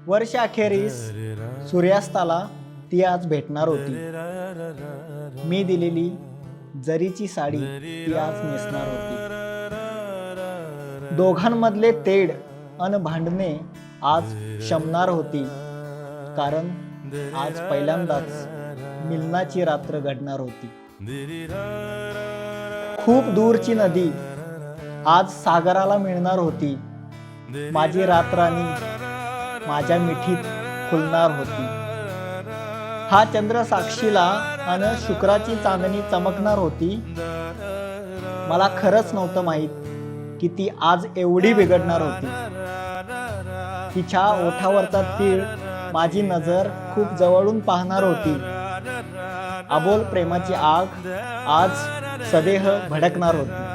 वर्षाखेरीस सूर्यास्ताला ती आज भेटणार होती. मी दिलेली जरीची साडी ती आज नेसणार होती. दोघांमधले तेढ अन भांडणे आज शमणार होती. कारण आज पहिल्यांदाच मिलनाची रात्र घडणार होती. खूप दूरची नदी आज सागराला मिळणार होती. माझी रात्रानी माझ्या मिठीत खुलणार होती. हा चंद्र साक्षीला अन शुक्राची चांदणी चमकणार होती. मला खरंच नव्हतं माहीत की ती आज एवढी बिघडणार होती. तिच्या ओठावरचा तीळ माझी नजर खूप जवळून पाहणार होती. अबोल प्रेमाची आग आज सदेह भडकणार होती.